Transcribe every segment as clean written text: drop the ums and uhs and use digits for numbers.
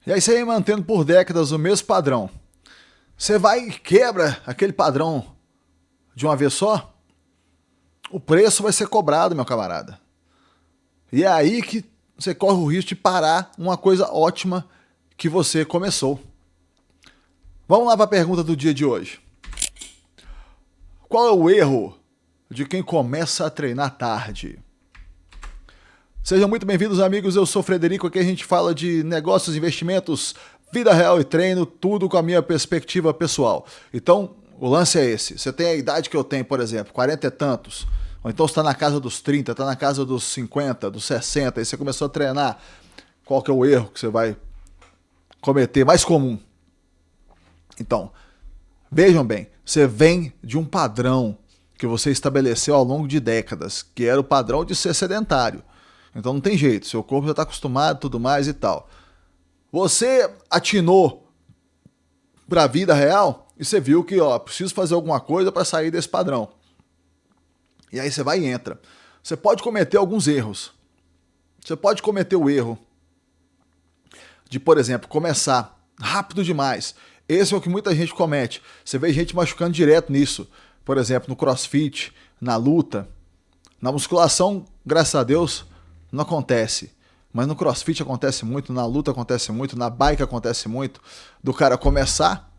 E aí você vem mantendo por décadas o mesmo padrão. Você vai e quebra aquele padrão de uma vez só, o preço vai ser cobrado, meu camarada. E é aí que você corre o risco de parar uma coisa ótima que você começou. Vamos lá para a pergunta do dia de hoje. Qual é o erro de quem começa a treinar tarde? Sejam muito bem-vindos, amigos. Eu sou o Frederico. Aqui a gente fala de negócios, investimentos, vida real e treino, tudo com a minha perspectiva pessoal. Então, o lance é esse. Você tem a idade que eu tenho, por exemplo, 40 e tantos, ou então você está na casa dos 30, está na casa dos 50, dos 60, e você começou a treinar. Qual que é o erro que você vai cometer mais comum? Então, vejam bem, você vem de um padrão que você estabeleceu ao longo de décadas, que era o padrão de ser sedentário. Então não tem jeito, seu corpo já está acostumado, tudo mais e tal. Você atinou para a vida real e você viu que, preciso fazer alguma coisa para sair desse padrão. E aí você vai e entra. Você pode cometer alguns erros. Você pode cometer o erro de, por exemplo, começar rápido demais. Esse é o que muita gente comete. Você vê gente machucando direto nisso. Por exemplo, no CrossFit, na luta. Na musculação, graças a Deus, não acontece. Mas no CrossFit acontece muito, na luta acontece muito, na bike acontece muito. Do cara começar,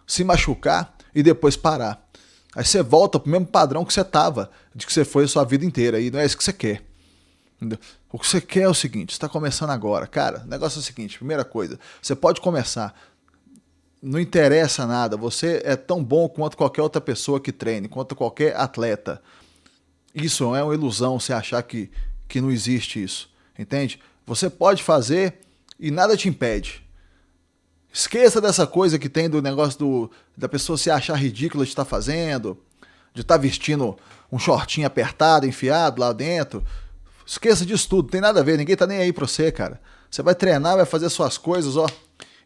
se machucar e depois parar. Aí você volta pro mesmo padrão que você tava, de que você foi a sua vida inteira. E não é isso que você quer. Entendeu? O que você quer é o seguinte, você está começando agora. Cara, o negócio é o seguinte, primeira coisa, você pode começar. Não interessa nada, você é tão bom quanto qualquer outra pessoa que treine, quanto qualquer atleta. Isso é uma ilusão, você achar que não existe isso, entende? Você pode fazer e nada te impede. Esqueça dessa coisa que tem do negócio da pessoa se achar ridícula de estar fazendo, de estar vestindo um shortinho apertado, enfiado lá dentro. Esqueça disso tudo, não tem nada a ver, ninguém tá nem aí pra você, cara. Você vai treinar, vai fazer suas coisas,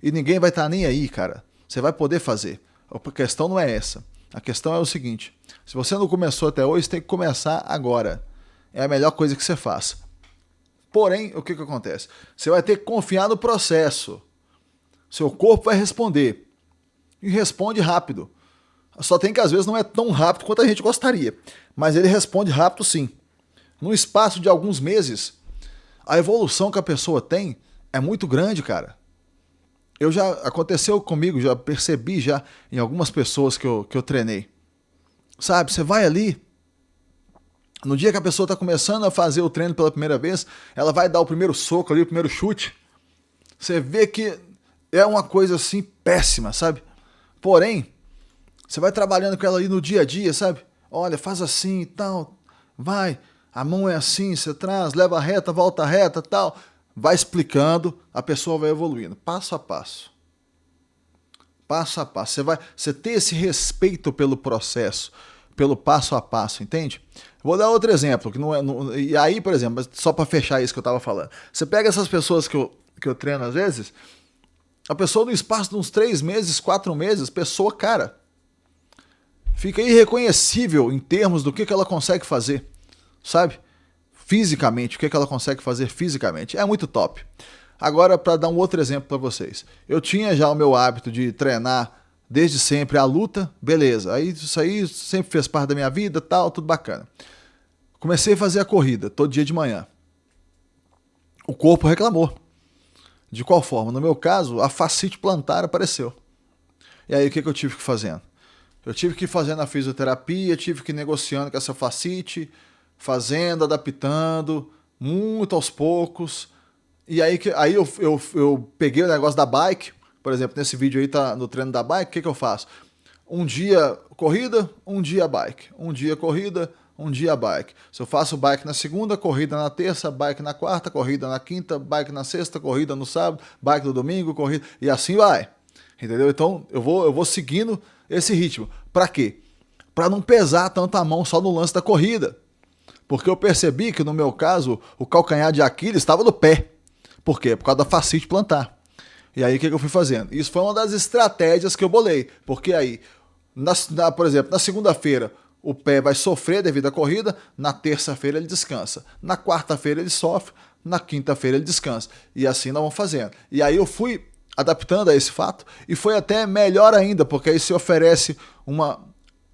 e ninguém vai estar nem aí, cara. Você vai poder fazer. A questão não é essa. A questão é o seguinte, se você não começou até hoje, você tem que começar agora. É a melhor coisa que você faça. Porém, o que acontece? Você vai ter que confiar no processo. Seu corpo vai responder. E responde rápido. Só tem que às vezes não é tão rápido quanto a gente gostaria. Mas ele responde rápido sim. No espaço de alguns meses, a evolução que a pessoa tem é muito grande, cara. Aconteceu comigo, já percebi já em algumas pessoas que eu treinei. Sabe, você vai ali, no dia que a pessoa está começando a fazer o treino pela primeira vez, ela vai dar o primeiro soco ali, o primeiro chute. Você vê que é uma coisa assim péssima, sabe? Porém, você vai trabalhando com ela ali no dia a dia, sabe? Olha, faz assim e tal, vai, a mão é assim, você traz, leva reta, volta reta e tal. Vai explicando, a pessoa vai evoluindo, passo a passo. Passo a passo. Você tem esse respeito pelo processo, pelo passo a passo, entende? Vou dar outro exemplo, que não é. E aí, por exemplo, só para fechar isso que eu estava falando. Você pega essas pessoas que eu treino às vezes, a pessoa no espaço de uns 3 meses, 4 meses, pessoa, cara, fica irreconhecível em termos do que ela consegue fazer, sabe? Fisicamente, o que ela consegue fazer fisicamente. É muito top. Agora, para dar um outro exemplo para vocês. Eu tinha já o meu hábito de treinar desde sempre a luta, beleza. Aí isso aí sempre fez parte da minha vida, tal, tudo bacana. Comecei a fazer a corrida todo dia de manhã. O corpo reclamou. De qual forma? No meu caso, a fascite plantar apareceu. E aí o que eu tive que ir fazendo? Eu tive que ir fazendo a fisioterapia, tive que ir negociando com essa fascite, fazendo, adaptando, muito aos poucos. E aí eu peguei o negócio da bike, por exemplo, nesse vídeo aí tá no treino da bike, o que eu faço? Um dia corrida, um dia bike. Um dia corrida, um dia bike. Se eu faço bike na segunda, corrida na terça, bike na quarta, corrida na quinta, bike na sexta, corrida no sábado, bike no domingo, corrida, e assim vai. Entendeu? Então eu vou seguindo esse ritmo. Pra quê? Pra não pesar tanto a mão só no lance da corrida. Porque eu percebi que, no meu caso, o calcanhar de Aquiles estava no pé. Por quê? Por causa da fascite plantar. E aí, o que eu fui fazendo? Isso foi uma das estratégias que eu bolei. Porque aí, por exemplo, na segunda-feira, o pé vai sofrer devido à corrida, na terça-feira ele descansa. Na quarta-feira ele sofre, na quinta-feira ele descansa. E assim nós vamos fazendo. E aí eu fui adaptando a esse fato, e foi até melhor ainda, porque aí se oferece uma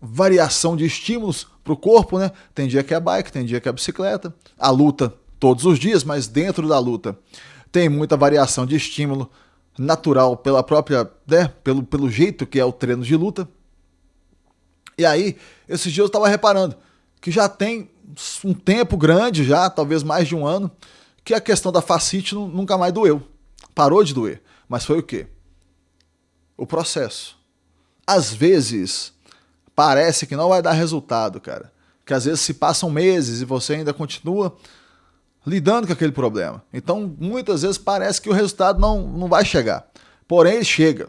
variação de estímulos para o corpo, né? Tem dia que é bike, tem dia que é bicicleta, a luta todos os dias, mas dentro da luta tem muita variação de estímulo natural pela própria, né? Pelo jeito que é o treino de luta. E aí, esses dias eu estava reparando que já tem um tempo grande já, talvez mais de um ano, que a questão da fascite nunca mais doeu. Parou de doer. Mas foi o quê? O processo. Às vezes, parece que não vai dar resultado, cara. Que às vezes se passam meses e você ainda continua lidando com aquele problema. Então, muitas vezes parece que o resultado não vai chegar. Porém, ele chega.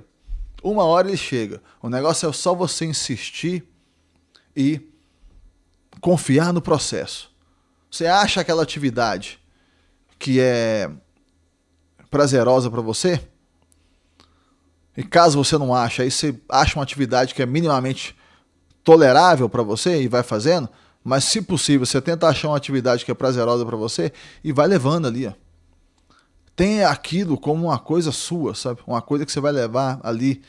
Uma hora ele chega. O negócio é só você insistir e confiar no processo. Você acha aquela atividade que é prazerosa para você? E caso você não ache, aí você acha uma atividade que é minimamente tolerável para você e vai fazendo, mas se possível, você tenta achar uma atividade que é prazerosa para você e vai levando ali, ó. Tenha aquilo como uma coisa sua, sabe? Uma coisa que você vai levar ali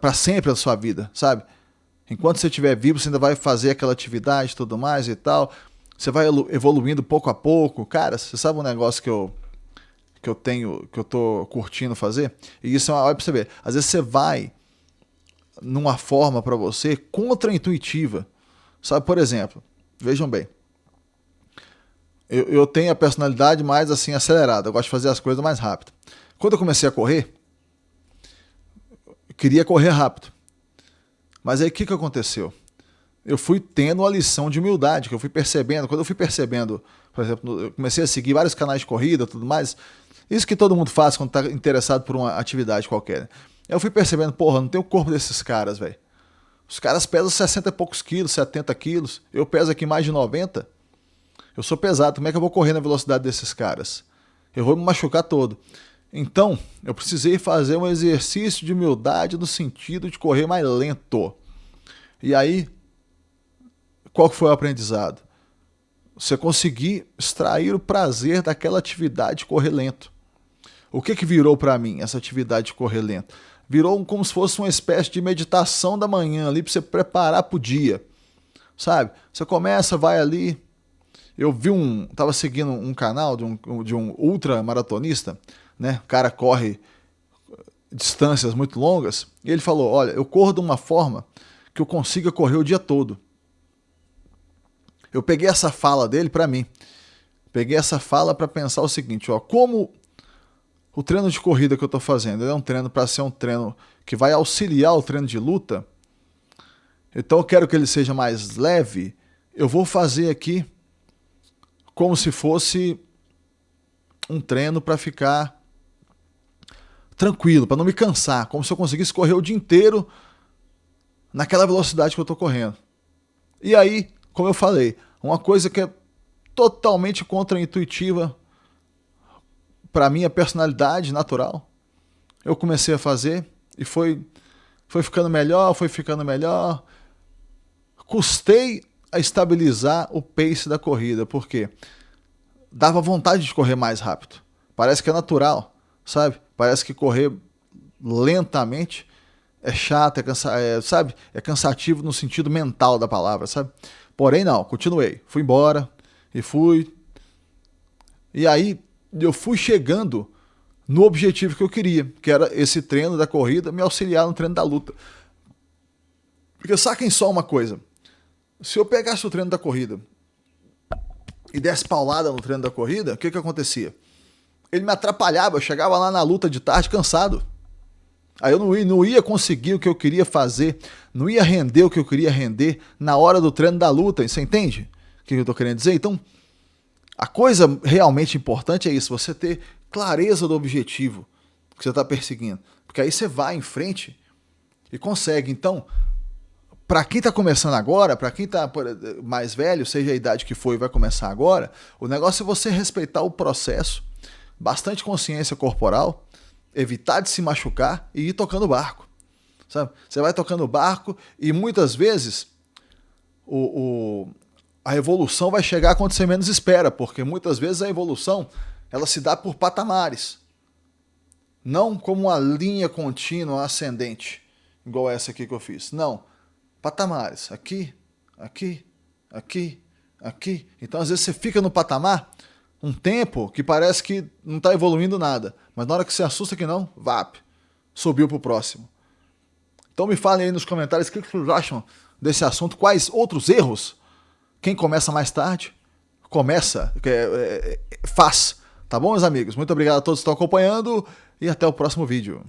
para sempre da sua vida, sabe? Enquanto você estiver vivo, você ainda vai fazer aquela atividade e tudo mais e tal. Você vai evoluindo pouco a pouco. Cara, você sabe um negócio que eu tô curtindo fazer? E isso é uma hora pra você ver. Às vezes você vai numa forma para você contra-intuitiva. Sabe, por exemplo, vejam bem. Eu tenho a personalidade mais assim acelerada. Eu gosto de fazer as coisas mais rápido. Quando eu comecei a correr, eu queria correr rápido. Mas aí o que aconteceu? Eu fui tendo uma lição de humildade, que eu fui percebendo. Quando eu fui percebendo, por exemplo, eu comecei a seguir vários canais de corrida e tudo mais. Isso que todo mundo faz quando está interessado por uma atividade qualquer. Eu fui percebendo, porra, não tem o corpo desses caras, velho. Os caras pesam 60 e poucos quilos, 70 quilos. Eu peso aqui mais de 90. Eu sou pesado, como é que eu vou correr na velocidade desses caras? Eu vou me machucar todo. Então, eu precisei fazer um exercício de humildade no sentido de correr mais lento. E aí, qual que foi o aprendizado? Você conseguir extrair o prazer daquela atividade de correr lento. O que virou para mim essa atividade de correr lento? Virou como se fosse uma espécie de meditação da manhã ali para você preparar para o dia. Sabe? Você começa, vai ali. Eu vi tava seguindo um canal de um ultramaratonista, né? O cara corre distâncias muito longas. E ele falou, olha, eu corro de uma forma que eu consiga correr o dia todo. Eu peguei essa fala dele para mim. Peguei essa fala para pensar o seguinte, ó, como o treino de corrida que eu estou fazendo é um treino para ser um treino que vai auxiliar o treino de luta, então eu quero que ele seja mais leve, eu vou fazer aqui como se fosse um treino para ficar tranquilo, para não me cansar, como se eu conseguisse correr o dia inteiro naquela velocidade que eu estou correndo. E aí, como eu falei, uma coisa que é totalmente contra-intuitiva para minha personalidade natural, eu comecei a fazer e foi ficando melhor, foi ficando melhor. Custei a estabilizar o pace da corrida, porque dava vontade de correr mais rápido. Parece que é natural, sabe? Parece que correr lentamente é chato, sabe? É cansativo no sentido mental da palavra, sabe? Porém não, continuei. Fui embora e fui. E aí eu fui chegando no objetivo que eu queria, que era esse treino da corrida me auxiliar no treino da luta. Porque saquem só uma coisa. Se eu pegasse o treino da corrida e desse paulada no treino da corrida, o que acontecia? Ele me atrapalhava, eu chegava lá na luta de tarde cansado. Aí eu não ia conseguir o que eu queria fazer, não ia render o que eu queria render na hora do treino da luta, você entende o que eu tô querendo dizer? Então, a coisa realmente importante é isso, você ter clareza do objetivo que você está perseguindo. Porque aí você vai em frente e consegue. Então, para quem está começando agora, para quem está mais velho, seja a idade que for e vai começar agora, o negócio é você respeitar o processo, bastante consciência corporal, evitar de se machucar e ir tocando o barco. Sabe? Você vai tocando o barco e muitas vezes a evolução vai chegar quando você menos espera, porque muitas vezes a evolução ela se dá por patamares. Não como uma linha contínua ascendente, igual essa aqui que eu fiz. Não. Patamares. Aqui, aqui, aqui, aqui. Então, às vezes, você fica no patamar um tempo que parece que não está evoluindo nada. Mas na hora que você assusta que não, vap, subiu pro próximo. Então me falem aí nos comentários o que vocês acham desse assunto, quais outros erros. Quem começa mais tarde, faz. Tá bom, meus amigos? Muito obrigado a todos que estão acompanhando e até o próximo vídeo.